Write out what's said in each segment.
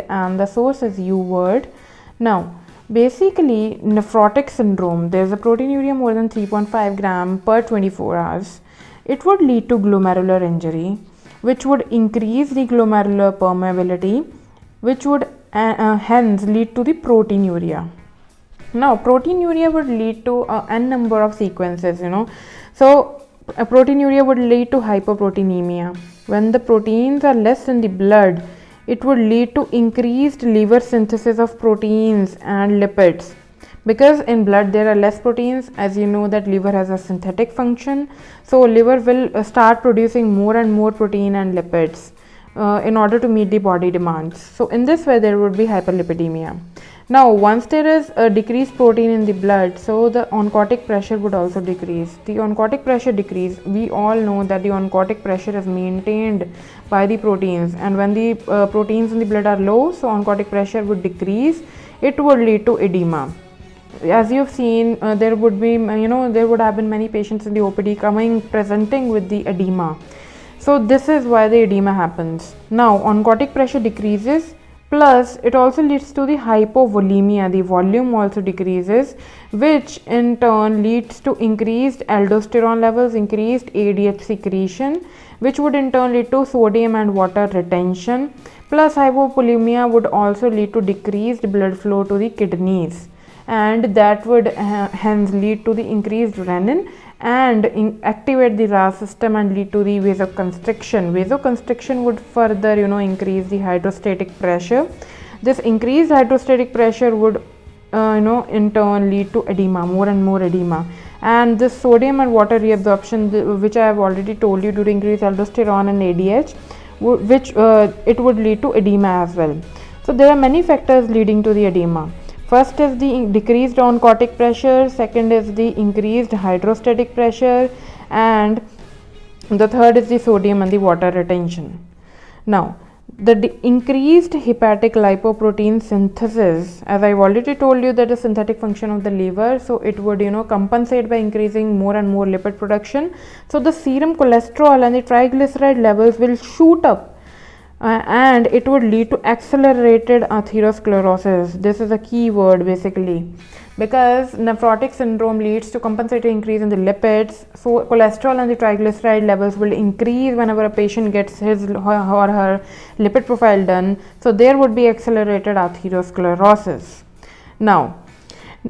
and the source is U word. Now, basically, nephrotic syndrome, there's a proteinuria more than 3.5 gram per 24 hours. It would lead to glomerular injury, which would increase the glomerular permeability, which would hence lead to the proteinuria. Now, proteinuria would lead to n number of sequences, So, a proteinuria would lead to hyperproteinemia. When the proteins are less in the blood, it would lead to increased liver synthesis of proteins and lipids. Because in blood there are less proteins, as you know that liver has a synthetic function, so liver will start producing more and more protein and lipids in order to meet the body demands. So in this way there would be hyperlipidemia. Now, once there is a decreased protein in the blood, so the oncotic pressure would also decrease. The oncotic pressure decrease, we all know that the oncotic pressure is maintained by the proteins, and when the proteins in the blood are low, so oncotic pressure would decrease. It would lead to edema. As you've seen, there would be, there would have been many patients in the OPD presenting with the edema. So this is why the edema happens. Now, oncotic pressure decreases, plus it also leads to the hypovolemia. The volume also decreases, which in turn leads to increased aldosterone levels, increased ADH secretion, which would in turn lead to sodium and water retention. Plus hypovolemia would also lead to decreased blood flow to the kidneys, and that would hence lead to the increased renin and activate the RAS system and lead to the vasoconstriction. Vasoconstriction would further increase the hydrostatic pressure. This increased hydrostatic pressure would in turn lead to edema, more and more edema. And this sodium and water reabsorption, which I have already told you, to increase aldosterone and ADH, which it would lead to edema as well. So there are many factors leading to the edema. First is the decreased oncotic pressure, second is the increased hydrostatic pressure, and the third is the sodium and the water retention. Now, the increased hepatic lipoprotein synthesis, as I've already told you, that is synthetic function of the liver, so it would compensate by increasing more and more lipid production. So the serum cholesterol and the triglyceride levels will shoot up. And it would lead to accelerated arteriosclerosis. This is a key word basically, because nephrotic syndrome leads to compensated increase in the lipids, so cholesterol and the triglyceride levels will increase whenever a patient gets his or her lipid profile done, so there would be accelerated arteriosclerosis. Now,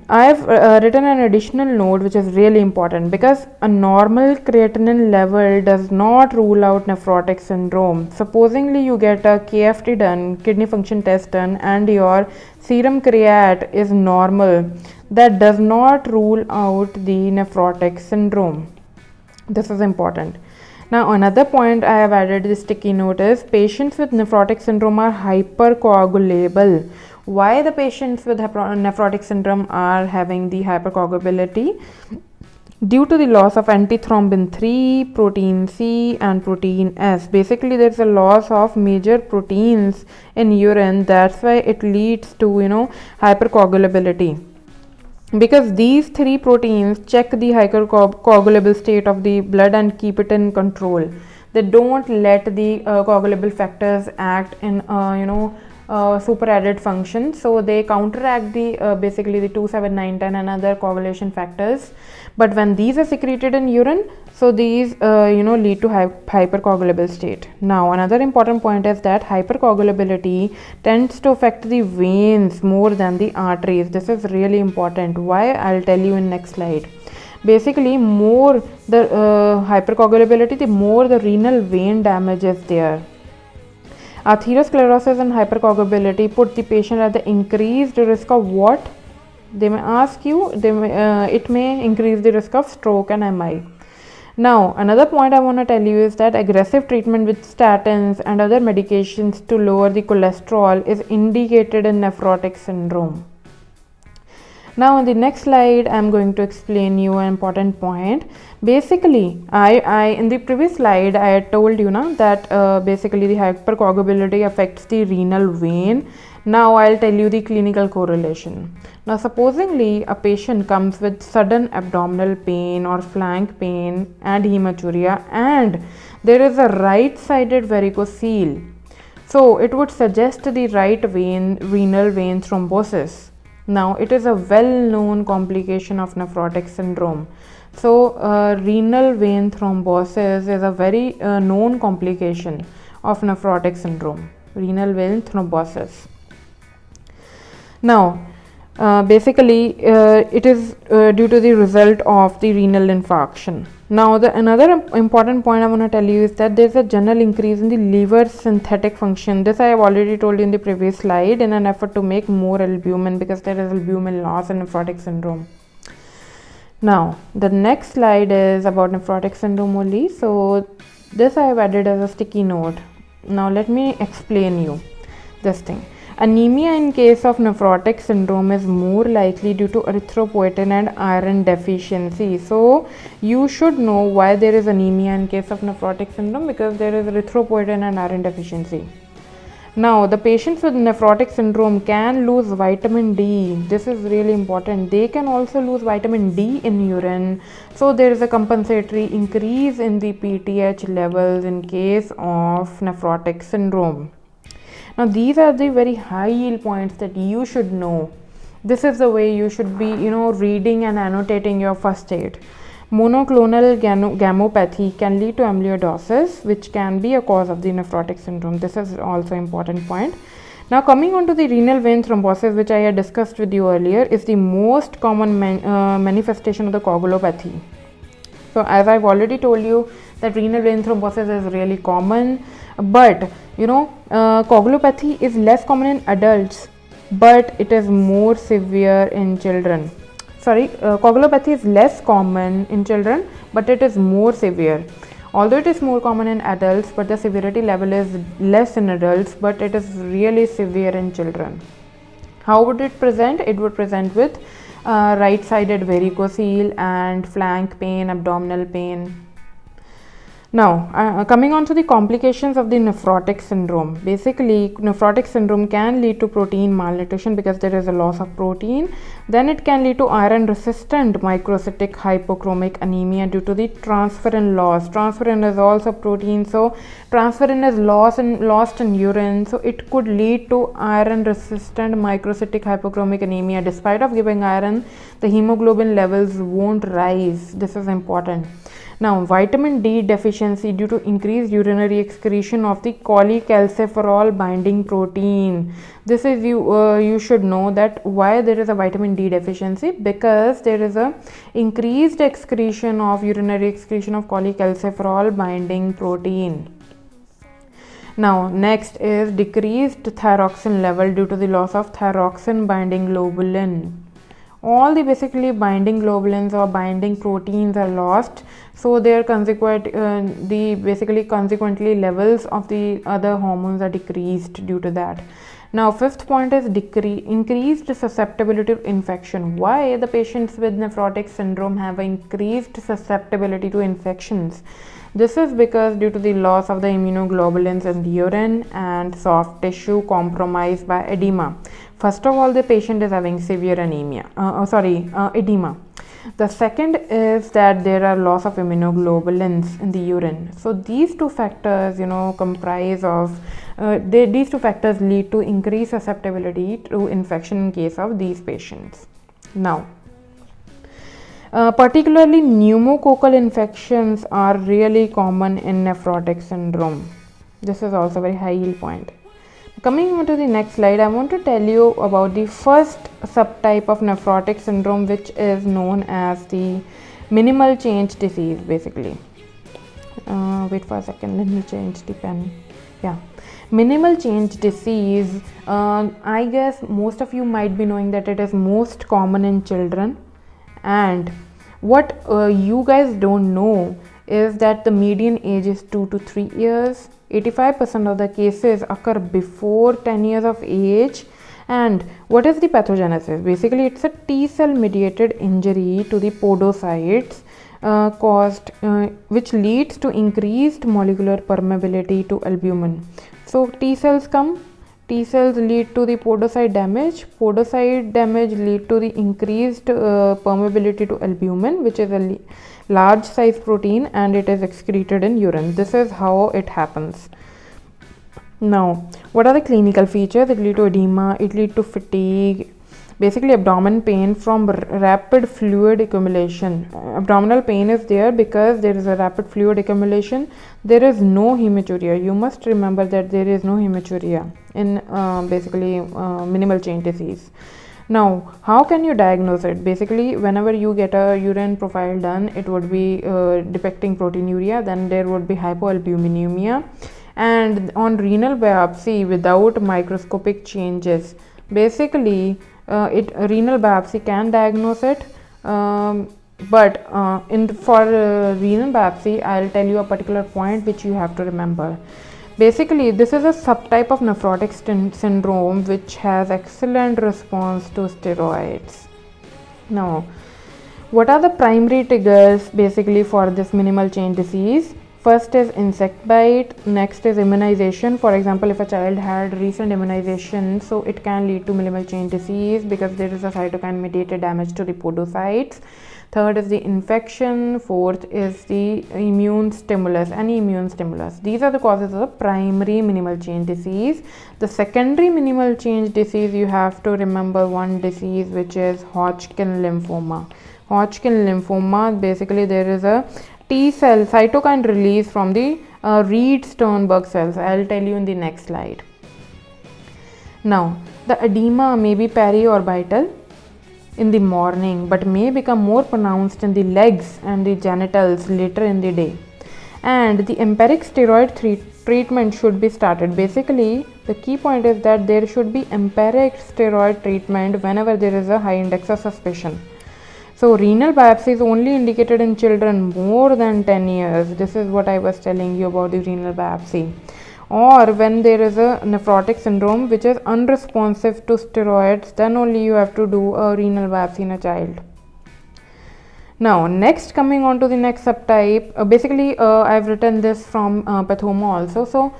I have written an additional note which is really important, because a normal creatinine level does not rule out nephrotic syndrome. Supposingly you get a KFT done, kidney function test done, and your serum creat is normal, that does not rule out the nephrotic syndrome. This is important. Now, another point I have added this sticky note is patients with nephrotic syndrome are hypercoagulable. Why the patients with nephrotic syndrome are having the hypercoagulability? Due to the loss of antithrombin 3, protein C, and protein S. Basically, there is a loss of major proteins in urine. That's why it leads to hypercoagulability. Because these three proteins check the hypercoagulable state of the blood and keep it in control. They don't let the coagulable factors act in superadded function, so they counteract the basically the 2, 7, 9, 10 and other coagulation factors. But when these are secreted in urine, so these lead to hypercoagulable state. Now, another important point is that hypercoagulability tends to affect the veins more than the arteries. This is really important. Why? I'll tell you in next slide. Basically, more the hypercoagulability, the more the renal vein damage is there. Arteriosclerosis and hypercoagulability put the patient at the increased risk of what? They may ask you. It may increase the risk of stroke and MI. Now, another point I want to tell you is that aggressive treatment with statins and other medications to lower the cholesterol is indicated in nephrotic syndrome. Now, in the next slide, I am going to explain you an important point. Basically, I in the previous slide, I had told you that basically the hypercoagulability affects the renal vein. Now, I'll tell you the clinical correlation. Now, supposingly a patient comes with sudden abdominal pain or flank pain and hematuria, and there is a right-sided varicocele. So it would suggest the right vein, renal vein thrombosis. Now it is a well-known complication of nephrotic syndrome. So renal vein thrombosis is a very known complication of nephrotic syndrome, renal vein thrombosis. Now basically it is due to the result of the renal infarction. Now another important point I want to tell you is that there is a general increase in the liver synthetic function. This I have already told you in the previous slide, in an effort to make more albumin, because there is albumin loss in nephrotic syndrome. Now the next slide is about nephrotic syndrome only, so this I have added as a sticky note. Now let me explain you this thing. Anemia in case of nephrotic syndrome is more likely due to erythropoietin and iron deficiency. So you should know why there is anemia in case of nephrotic syndrome, because there is erythropoietin and iron deficiency. Now the patients with nephrotic syndrome can lose vitamin D. This is really important. They can also lose vitamin D in urine. So there is a compensatory increase in the PTH levels in case of nephrotic syndrome. Now these are the very high yield points that you should know. This is the way you should be, reading and annotating your first aid. Monoclonal gammopathy can lead to amyloidosis, which can be a cause of the nephrotic syndrome. This is also important point. Now coming on to the renal vein thrombosis, which I had discussed with you earlier, is the most common manifestation of the coagulopathy. So as I've already told you that renal vein thrombosis is really common, but coagulopathy is less common in adults, but it is more severe in children. Coagulopathy is less common in children, but it is more severe. Although it is more common in adults, but the severity level is less in adults, but it is really severe in children. How would it present? It would present with right-sided varicocele and flank pain, abdominal pain. Now, coming on to the complications of the nephrotic syndrome. Basically, nephrotic syndrome can lead to protein malnutrition because there is a loss of protein. Then it can lead to iron-resistant microcytic hypochromic anemia due to the transferrin loss. Transferrin is also protein, so transferrin is lost in urine. So it could lead to iron-resistant microcytic hypochromic anemia. Despite of giving iron, the hemoglobin levels won't rise. This is important. Now, vitamin D deficiency due to increased urinary excretion of the cholecalciferol binding protein. This is you should know that why there is a vitamin D deficiency, because there is a increased excretion of urinary excretion of cholecalciferol binding protein. Now, next is decreased thyroxine level due to the loss of thyroxine binding globulin. All the basically binding globulins or binding proteins are lost, so their consequently levels of the other hormones are decreased due to that. Now fifth point is increased susceptibility to infection. Why the patients with nephrotic syndrome have increased susceptibility to infections? This is because due to the loss of the immunoglobulins in the urine and soft tissue compromised by edema. First of all, the patient is having severe edema. The second is that there are loss of immunoglobulins in the urine. So these two factors, these two factors lead to increased susceptibility to infection in case of these patients. Now, particularly pneumococcal infections are really common in nephrotic syndrome. This is also a very high yield point. Coming on to the next slide, I want to tell you about the first subtype of nephrotic syndrome, which is known as the minimal change disease. Basically, wait for a second, let me change the pen. Yeah, minimal change disease. I guess most of you might be knowing that it is most common in children, and what you guys don't know is that the median age is 2 to 3 years. 85% of the cases occur before 10 years of age. And what is the pathogenesis? Basically, it's a T cell mediated injury to the podocytes which leads to increased molecular permeability to albumin. So T cells lead to the podocyte damage lead to the increased permeability to albumin, which is a large size protein, and it is excreted in urine. This is how it happens. Now, what are the clinical features? It leads to edema, it leads to fatigue, basically abdominal pain from rapid fluid accumulation. Abdominal pain is there because there is a rapid fluid accumulation. There is no hematuria. You must remember that there is no hematuria in minimal change disease. Now, how can you diagnose it? Basically, whenever you get a urine profile done, it would be depicting proteinuria, then there would be hypoalbuminuria, and on renal biopsy without microscopic changes, basically renal biopsy can diagnose it, but for renal biopsy, I'll tell you a particular point which you have to remember. Basically, this is a subtype of nephrotic syndrome which has excellent response to steroids. Now, what are the primary triggers basically for this minimal change disease? First is insect bite, next is immunization. For example, if a child had recent immunization, so it can lead to minimal change disease because there is a cytokine mediated damage to the podocytes. Third is the infection. Fourth is the immune stimulus, any immune stimulus. These are the causes of the primary minimal change disease. The secondary minimal change disease, you have to remember one disease which is Hodgkin lymphoma. Hodgkin lymphoma, basically there is a T cell cytokine release from the Reed-Sternberg cells. I'll tell you in the next slide. Now, the edema may be periorbital in the morning but may become more pronounced in the legs and the genitals later in the day. And the empiric steroid treatment should be started. Basically, the key point is that there should be empiric steroid treatment whenever there is a high index of suspicion. So, renal biopsy is only indicated in children more than 10 years. This is what I was telling you about the renal biopsy. Or when there is a nephrotic syndrome which is unresponsive to steroids, then only you have to do a renal biopsy in a child. Now, next, coming on to the next subtype, I've written this from Pathoma also. So,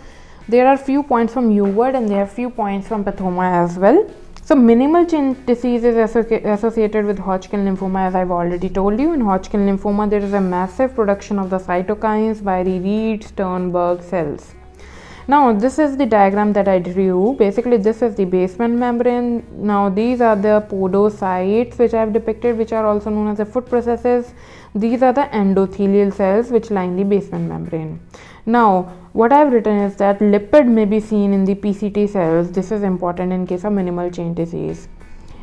there are few points from UWord and there are few points from Pathoma as well. So, minimal change disease is associated with Hodgkin lymphoma, as I've already told you. In Hodgkin lymphoma, there is a massive production of the cytokines by the Reed-Sternberg cells. Now, this is the diagram that I drew. Basically, this is the basement membrane. Now, these are the podocytes which I have depicted, which are also known as the foot processes. These are the endothelial cells which line the basement membrane. Now, what I have written is that lipid may be seen in the PCT cells. This is important in case of minimal change disease.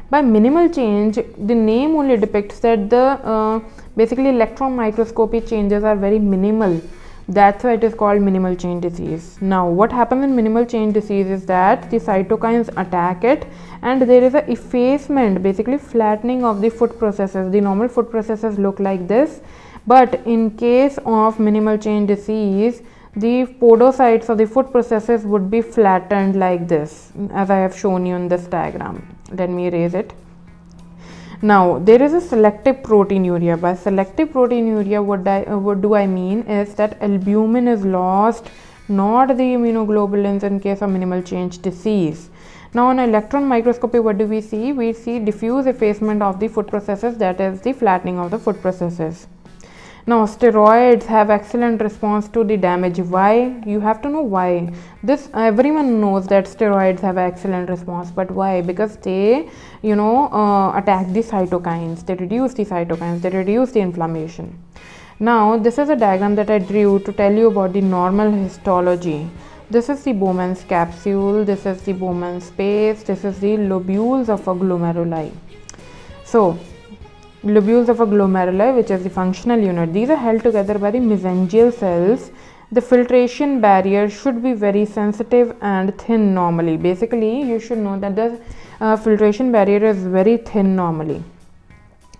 By minimal change, the name only depicts that the electron microscopy changes are very minimal. That's why it is called minimal change disease. Now, what happens in minimal change disease is that the cytokines attack it and there is a effacement, basically flattening of the foot processes. The normal foot processes look like this, but in case of minimal change disease, the podocytes or the foot processes would be flattened like this, as I have shown you in this diagram. Let me erase it. Now, there is a selective proteinuria. By selective proteinuria, what do I mean is that albumin is lost, not the immunoglobulins in case of minimal change disease. Now, on electron microscopy, what do we see? We see diffuse effacement of the foot processes, that is the flattening of the foot processes. Now, steroids have excellent response to the damage. Why? You have to know why. This everyone knows that steroids have excellent response, but why? Because they, attack the cytokines. They reduce the cytokines. They reduce the inflammation. Now, this is a diagram that I drew to tell you about the normal histology. This is the Bowman's capsule. This is the Bowman's space. This is the lobules of a glomeruli. So, lobules of a glomeruli, which is the functional unit, these are held together by the mesangial cells. The filtration barrier should be very sensitive and thin normally. Basically, you should know that the filtration barrier is very thin normally.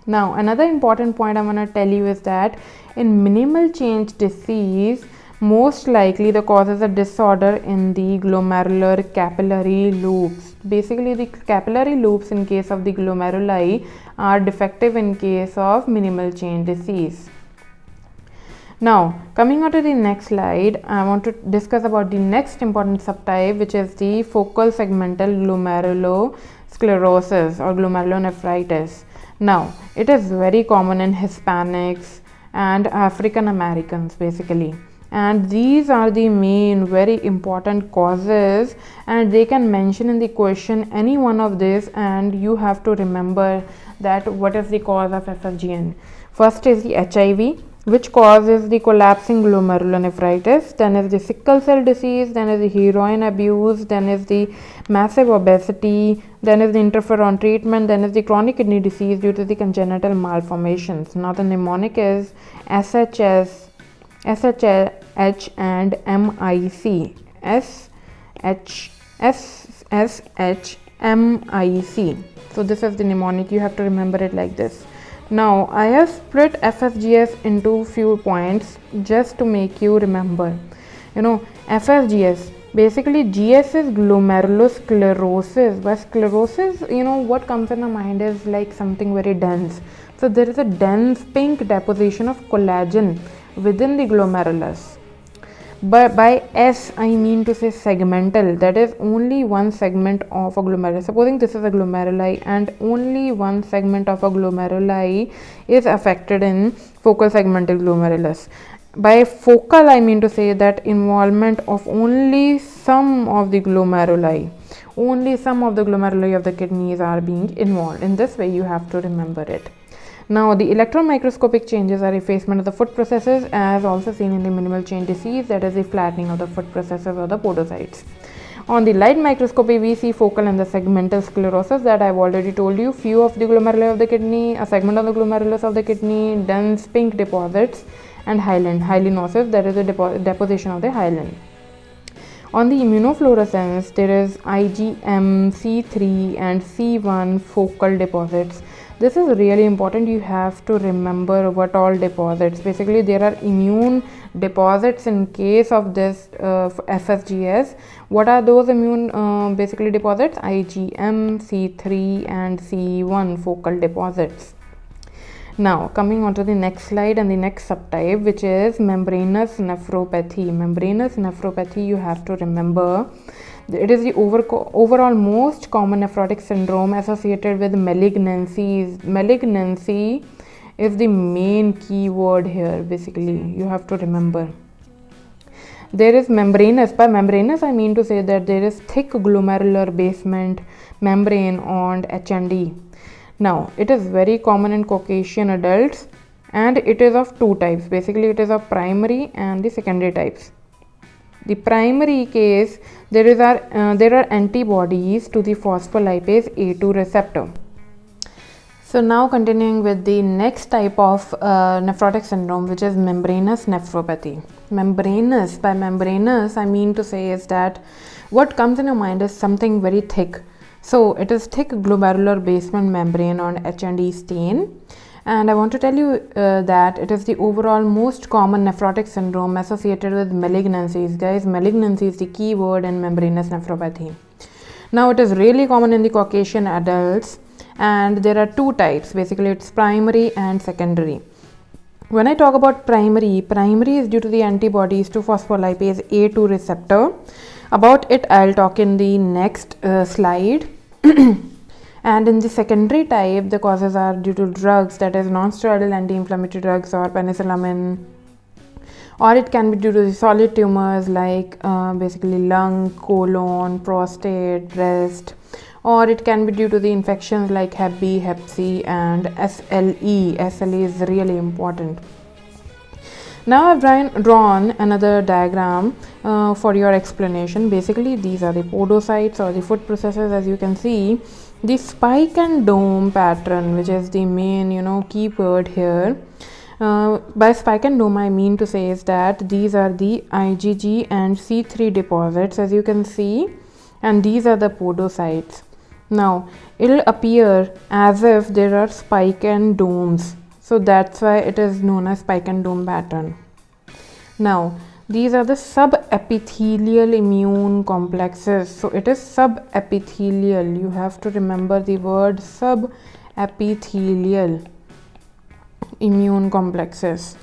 Now, another important point I want to tell you is that in minimal change disease, most likely the cause is a disorder in the glomerular capillary loops. Basically, the capillary loops in case of the glomeruli are defective in case of minimal change disease. Now, coming on to the next slide, I want to discuss about the next important subtype, which is the focal segmental glomerulosclerosis or glomerulonephritis. Now, it is very common in Hispanics and African Americans basically. and these are the main very important causes, and they can mention in the question any one of this, and you have to remember that what is the cause of FSGN. First is the HIV, which causes the collapsing glomerulonephritis, then is the sickle cell disease, then is the heroin abuse, then is the massive obesity, then is the interferon treatment, then is the chronic kidney disease due to the congenital malformations. Now the mnemonic is SHH and MIC. SHMIC. So this is the mnemonic, you have to remember it like this. Now I have split FSGS into few points just to make you remember. FSGS, basically GS is glomerulosclerosis, but sclerosis, what comes in our mind is like something very dense. So there is a dense pink deposition of collagen within the glomerulus. But by S, I mean to say segmental, that is only one segment of a glomerulus. Supposing this is a glomeruli and only one segment of a glomeruli is affected in focal segmental glomerulus. By focal, I mean to say that involvement of only some of the glomeruli of the kidneys are being involved. In this way, you have to remember it. Now, the electron microscopic changes are effacement of the foot processes, as also seen in the minimal chain disease, that is the flattening of the foot processes or the podocytes. On the light microscopy, we see focal and the segmental sclerosis, that I have already told you. Few of the glomeruli of the kidney, a segment of the glomerulus of the kidney, dense pink deposits, and Hai-Lin, Hai-Linosis, that is the deposition of the Hai-Lin. On the immunofluorescence, there is IgM, C3 and C1 focal deposits. This is really important. You have to remember what all deposits. Basically, there are immune deposits in case of this FSGS. What are those immune basically deposits? IgM, C3 and C1 focal deposits. Now, coming on to the next slide and the next subtype, which is membranous nephropathy. Membranous nephropathy, you have to remember, it is the overall most common nephrotic syndrome associated with malignancies. Malignancy is the main key word here, basically. You have to remember. There is membranous. By membranous, I mean to say that there is thick glomerular basement membrane on HND. Now, it is very common in Caucasian adults, and it is of two types. Basically, it is of primary and the secondary types. The primary case, there are antibodies to the phospholipase A2 receptor. So now continuing with the next type of nephrotic syndrome, which is membranous nephropathy. Membranous, by membranous, I mean to say is that what comes in your mind is something very thick. So it is thick glomerular basement membrane on HND stain. And I want to tell you that it is the overall most common nephrotic syndrome associated with malignancies. Guys, malignancy is the key word in membranous nephropathy. Now, it is really common in the Caucasian adults, and there are two types. Basically, it's primary and secondary. When I talk about primary is due to the antibodies to phospholipase A2 receptor. About it, I'll talk in the next slide. And in the secondary type, the causes are due to drugs, that is non-steroidal anti-inflammatory drugs or penicillamine, or it can be due to the solid tumors like basically lung, colon, prostate, breast, or it can be due to the infections like Hep B, Hep C and SLE. SLE is really important. Now I've drawn another diagram for your explanation. Basically, these are the podocytes or the foot processes. As you can see, the spike and dome pattern, which is the main key word here. By spike and dome, I mean to say is that these are the IgG and C3 deposits, as you can see, and these are the podocytes. Now it'll appear as if there are spike and domes, so that's why it is known as spike and dome pattern. Now these are the subepithelial immune complexes. So it is subepithelial. You have to remember the word subepithelial immune complexes.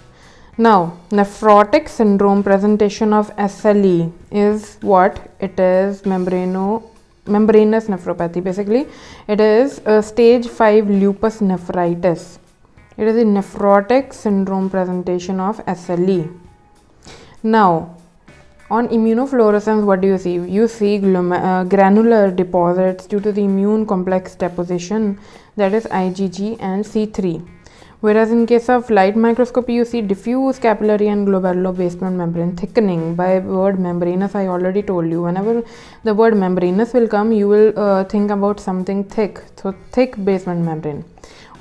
Now, nephrotic syndrome presentation of SLE is what? It is membranous nephropathy. Basically, it is a stage 5 lupus nephritis. It is a nephrotic syndrome presentation of SLE. Now, on immunofluorescence, what do you see? You see granular deposits due to the immune complex deposition, that is IgG and C3. Whereas in case of light microscopy, you see diffuse capillary and glomerular basement membrane thickening. By word membranous, I already told you. Whenever the word membranous will come, you will think about something thick. So thick basement membrane.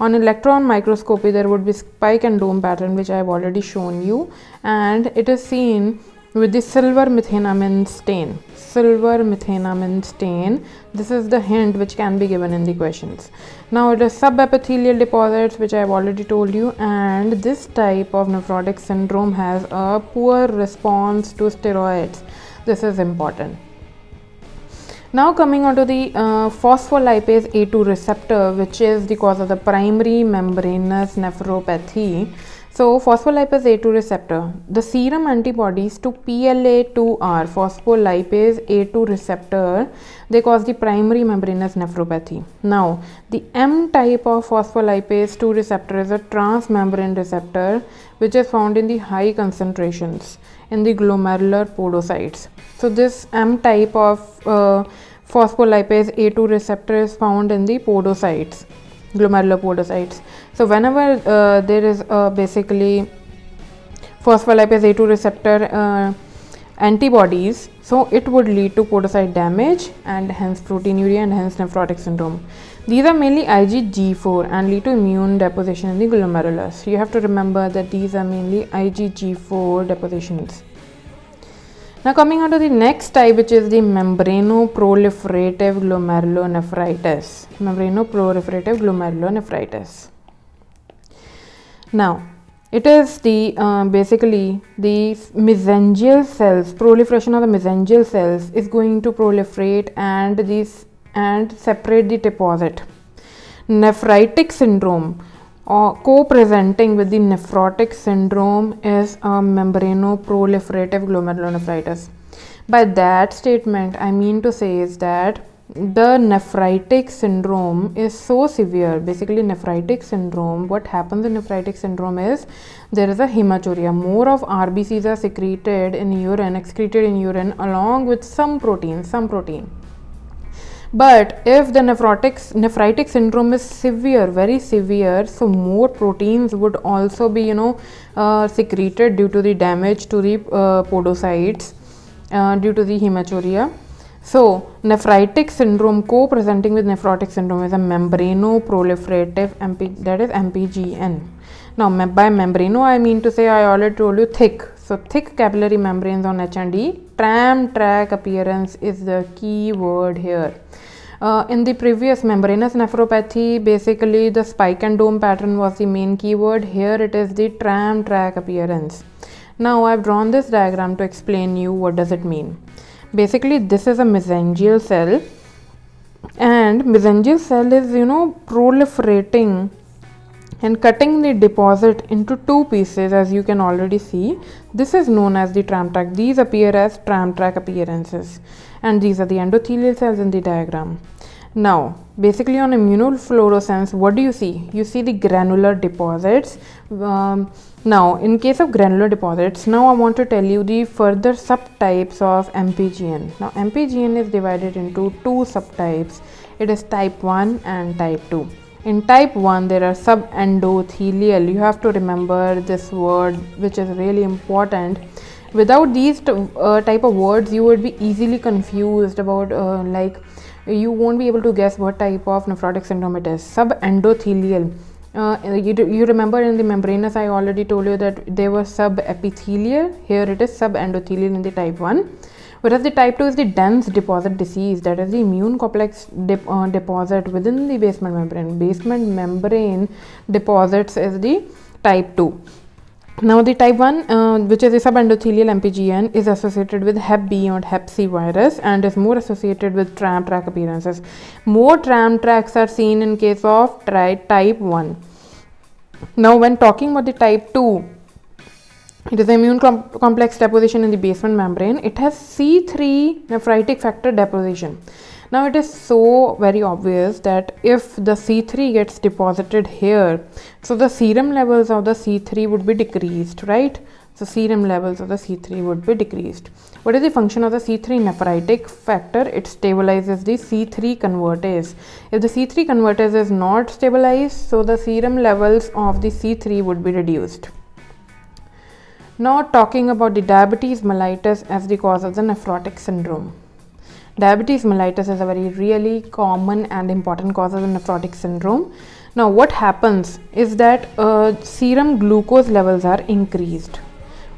On electron microscopy, there would be spike and dome pattern, which I have already shown you, and it is seen with the silver methenamine stain. Silver methenamine stain. This is the hint which can be given in the questions. Now it is subepithelial deposits, which I have already told you, and this type of nephrotic syndrome has a poor response to steroids. This is important. Now coming on to the phospholipase A2 receptor, which is the cause of the primary membranous nephropathy. So phospholipase A2 receptor, the serum antibodies to PLA2R, phospholipase A2 receptor, they cause the primary membranous nephropathy. Now the M type of phospholipase 2 receptor is a transmembrane receptor which is found in the high concentrations in the glomerular podocytes. So this M type of phospholipase A2 receptor is found in the podocytes, glomerular podocytes. So whenever there is basically phospholipase A2 receptor antibodies, so it would lead to podocyte damage and hence proteinuria and hence nephrotic syndrome. These are mainly IgG4 and lead to immune deposition in the glomerulus. You have to remember that these are mainly IgG4 depositions. Now coming on to the next type, which is the membranoproliferative glomerulonephritis. Membranoproliferative glomerulonephritis. Now, it is the basically the mesangial cells, proliferation of the mesangial cells is going to proliferate and separate the deposit. Nephritic syndrome co-presenting with the nephrotic syndrome is a membranoproliferative glomerulonephritis. By that statement, I mean to say is that the nephritic syndrome is so severe. Basically, nephritic syndrome, what happens in nephritic syndrome is there is a hematuria. More of RBCs are secreted in urine, excreted in urine along with some protein. But if the nephritic syndrome is severe, very severe, so more proteins would also be secreted due to the damage to the podocytes due to the hematuria. So nephritic syndrome co-presenting with nephrotic syndrome is a membranoproliferative that is MPGN. Now by membrano, I mean to say, I already told you thick. So thick capillary membranes on H&E. Tram track appearance is the key word here. In the previous membranous nephropathy, basically the spike and dome pattern was the main keyword. Here it is the tram track appearance. Now I have drawn this diagram to explain you what does it mean. Basically this is a mesangial cell, and mesangial cell is proliferating and cutting the deposit into two pieces, as you can already see. This is known as the tram track. These appear as tram track appearances, and these are the endothelial cells in the diagram. Now basically on immunofluorescence, what do you see? You see the granular deposits. Now in case of granular deposits, now I want to tell you the further subtypes of MPGN. Now MPGN is divided into two subtypes. It is type 1 and type 2. In type 1, there are subendothelial. You have to remember this word, which is really important. Without these type of words, you would be easily confused about you won't be able to guess what type of nephrotic syndrome it is. Subendothelial. You remember in the membranous, I already told you that they were subepithelial. Here it is subendothelial in the type 1. Whereas the type 2 is the dense deposit disease, that is the immune complex deposit within the basement membrane. Basement membrane deposits is the type 2. Now the type 1, which is the subendothelial MPGN, is associated with Hep B and Hep C virus and is more associated with tram track appearances. More tram tracks are seen in case of type 1. Now when talking about the type 2, it is the immune complex deposition in the basement membrane. It has C3 nephritic factor deposition. Now it is so very obvious that if the C3 gets deposited here, so the serum levels of the C3 would be decreased, right? So serum levels of the C3 would be decreased. What is the function of the C3 nephritic factor? It stabilizes the C3 convertase. If the C3 convertase is not stabilized, so the serum levels of the C3 would be reduced. Now talking about the diabetes mellitus as the cause of the nephrotic syndrome. Diabetes mellitus is a very really common and important cause of the nephrotic syndrome. Now what happens is that serum glucose levels are increased.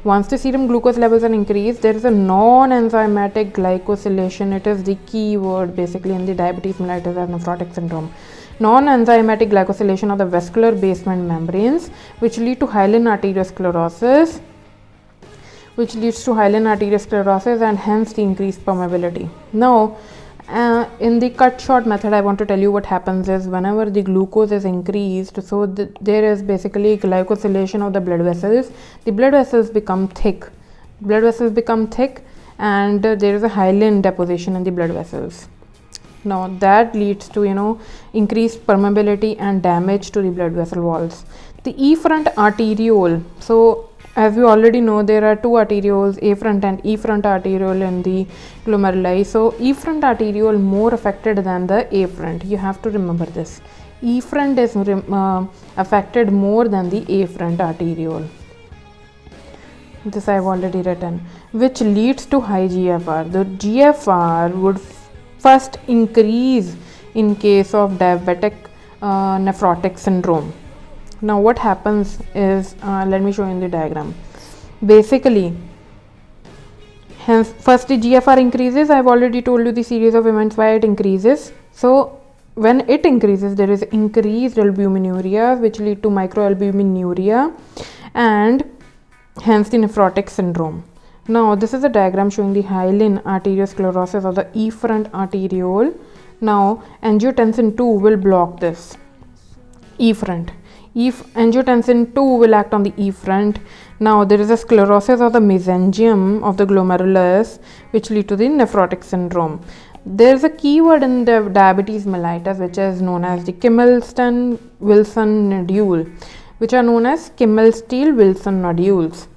Once the serum glucose levels are increased, there is a non-enzymatic glycosylation. It is the key word basically in the diabetes mellitus and nephrotic syndrome. Non-enzymatic glycosylation of the vascular basement membranes, which lead to Hai-Lin arteriosclerosis, and hence the increased permeability. Now, in the cut short method, I want to tell you what happens is whenever the glucose is increased, so there is basically glycosylation of the blood vessels. The blood vessels become thick. And there is a Hai-Lin deposition in the blood vessels. Now that leads to increased permeability and damage to the blood vessel walls. The efferent arteriole. So as we already know, there are two arterioles, afferent and efferent arteriole in the glomeruli. So efferent arteriole more affected than the afferent. You have to remember this. Efferent is affected more than the afferent arteriole. This I have already written, which leads to high GFR. The GFR would first increase in case of diabetic nephrotic syndrome. Now what happens is, let me show you in the diagram. Basically, hence first the GFR increases. I have already told you the series of events why it increases. So when it increases, there is increased albuminuria, which lead to microalbuminuria, and hence the nephrotic syndrome. Now this is a diagram showing the Hai-Lin arteriosclerosis of the efferent arteriole. Now angiotensin 2 will block this efferent. Angiotensin 2 will act on the efferent. Now there is a sclerosis of the mesengium of the glomerulus, which lead to the nephrotic syndrome. There is a keyword in the diabetes mellitus which is known as the Kimmelston-Wilson nodule, which are known as Kimmel-Steele-Wilson nodules.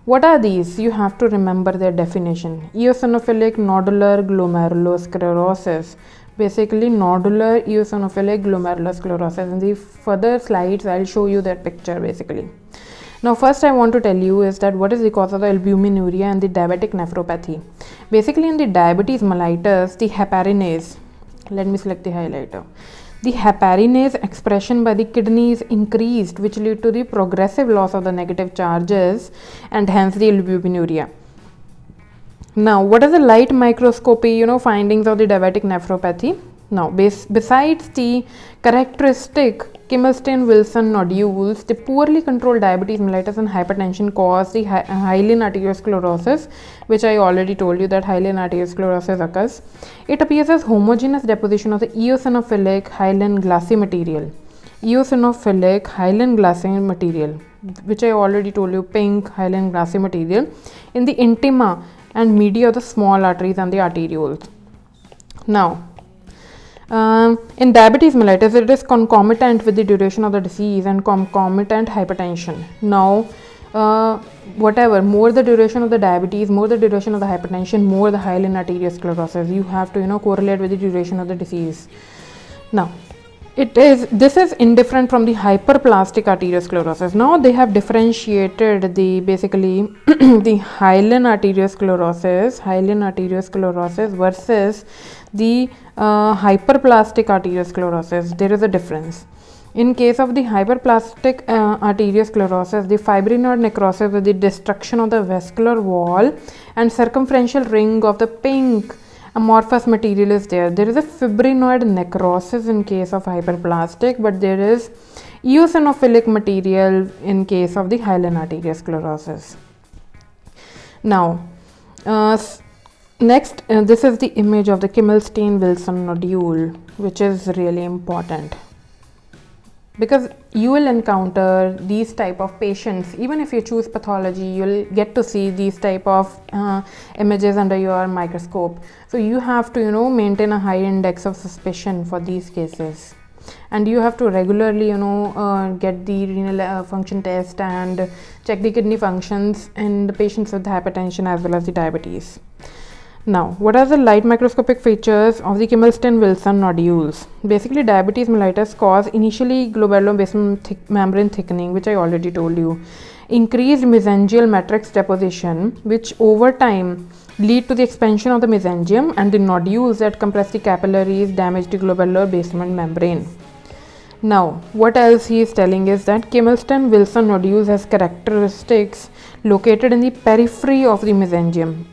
What are these? You have to remember their definition. Eosinophilic nodular glomerulosclerosis. Basically nodular eosinophilic glomerulosclerosis. In the further slides, I'll show you that picture basically. Now first I want to tell you is that what is the cause of the albuminuria and the diabetic nephropathy. Basically in the diabetes mellitus, the heparinase, let me select the highlighter. The heparinase expression by the kidneys increased, which lead to the progressive loss of the negative charges and hence the albuminuria. Now, what are the light microscopy, findings of the diabetic nephropathy? Now, besides the characteristic Kimmelston-Wilson nodules, the poorly controlled diabetes mellitus and hypertension cause the Hai-Lin arteriosclerosis, which I already told you that Hai-Lin arteriosclerosis occurs. It appears as homogeneous deposition of the eosinophilic Hai-Lin glassy material. Eosinophilic Hai-Lin glassy material, which I already told you, pink Hai-Lin glassy material in the intima and media of the small arteries and the arterioles. Now, in diabetes mellitus, it is concomitant with the duration of the disease and concomitant hypertension. Now, whatever, more the duration of the diabetes, more the duration of the hypertension, more the Hai-Lin arteriosclerosis. You have to, correlate with the duration of the disease. Now, this is indifferent from the hyperplastic arteriosclerosis. Now they have differentiated the basically the Hai-Lin arteriosclerosis versus the hyperplastic arteriosclerosis. There is a difference. In case of the hyperplastic arteriosclerosis, the fibrinoid necrosis with the destruction of the vascular wall and circumferential ring of the pink amorphous material is there. There is a fibrinoid necrosis in case of hyperplastic, but there is eosinophilic material in case of the Hai-Lin arteriosclerosis. Now, next, this is the image of the Kimmelston-Wilson nodule, which is really important, because you will encounter these type of patients. Even if you choose pathology, you'll get to see these type of images under your microscope. So you have to maintain a high index of suspicion for these cases. and you have to regularly get the renal function test and check the kidney functions in the patients with hypertension as well as the diabetes. Now, what are the light microscopic features of the Kimmelston-Wilson nodules? Basically, diabetes mellitus cause initially glomerulobasal membrane thickening, which I already told you, increased mesangial matrix deposition, which over time lead to the expansion of the mesangium, and the nodules that compress the capillaries damage the glomerular basement membrane. Now, what else he is telling is that Kimmelston-Wilson nodules has characteristics located in the periphery of the mesangium.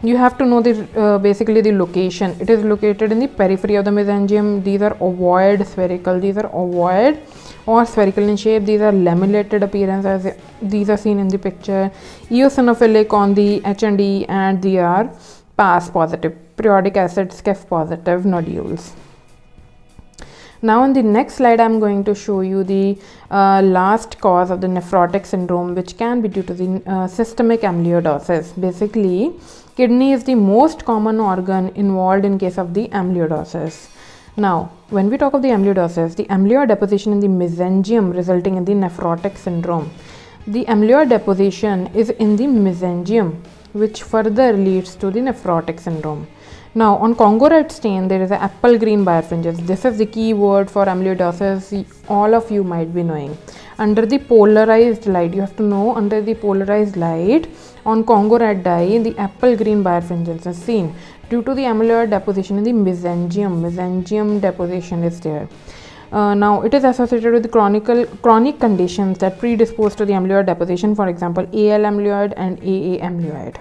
You have to know the basically the location. It is located in the periphery of the mesangium. These are ovoid spherical. These are ovoid or spherical in shape. These are lamellated appearance, as these are seen in the picture. Eosinophilic on the H&E, and they are PAS positive, periodic acid Scef positive nodules. Now in the next slide, I am going to show you the last cause of the nephrotic syndrome, which can be due to the systemic amyloidosis. Basically, kidney is the most common organ involved in case of the amyloidosis. Now, when we talk of the amyloidosis, the amyloid deposition in the mesangium resulting in the nephrotic syndrome. The amyloid deposition is in the mesangium, which further leads to the nephrotic syndrome. Now, on Congo red stain, there is an apple green birefringence. This is the key word for amyloidosis. All of you might be knowing. Under the polarized light, you have to know, under the polarized light, on Congo red dye, the apple green birefringence is seen due to the amyloid deposition in the mesangium. Mesangium deposition is there. Now, it is associated with the chronic conditions that predispose to the amyloid deposition, for example, AL amyloid and AA amyloid.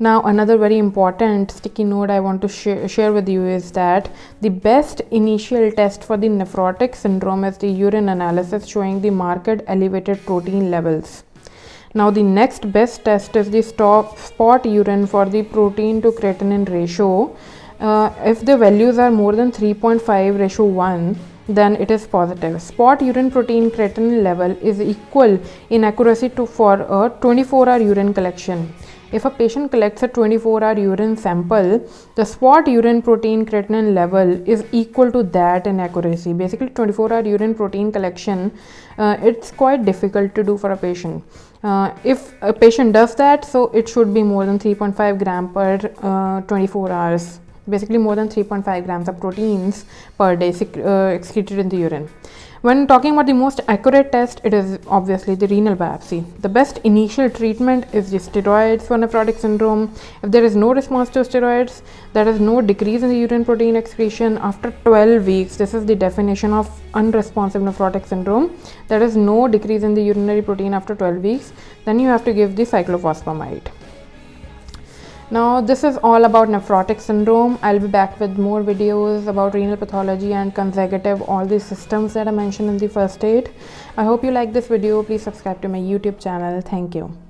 Now, another very important sticky note I want to share with you is that the best initial test for the nephrotic syndrome is the urine analysis showing the marked elevated protein levels. Now, the next best test is the spot urine for the protein to creatinine ratio. If the values are more than 3.5:1, then it is positive. Spot urine protein creatinine level is equal in accuracy to for a 24-hour urine collection. If a patient collects a 24-hour urine sample, the spot urine protein creatinine level is equal to that in accuracy. Basically, 24-hour urine protein collection, it's quite difficult to do for a patient. If a patient does that, so it should be more than 3.5 gram per 24 hours. Basically, more than 3.5 grams of proteins per day excreted in the urine. When talking about the most accurate test, it is obviously the renal biopsy. The best initial treatment is the steroids for nephrotic syndrome. If there is no response to steroids, there is no decrease in the urine protein excretion after 12 weeks. This is the definition of unresponsive nephrotic syndrome. There is no decrease in the urinary protein after 12 weeks. Then you have to give the cyclophosphamide. Now, this is all about nephrotic syndrome. I'll be back with more videos about renal pathology and consecutive all these systems that I mentioned in the first aid. I hope you like this video. Please subscribe to my YouTube channel. Thank you.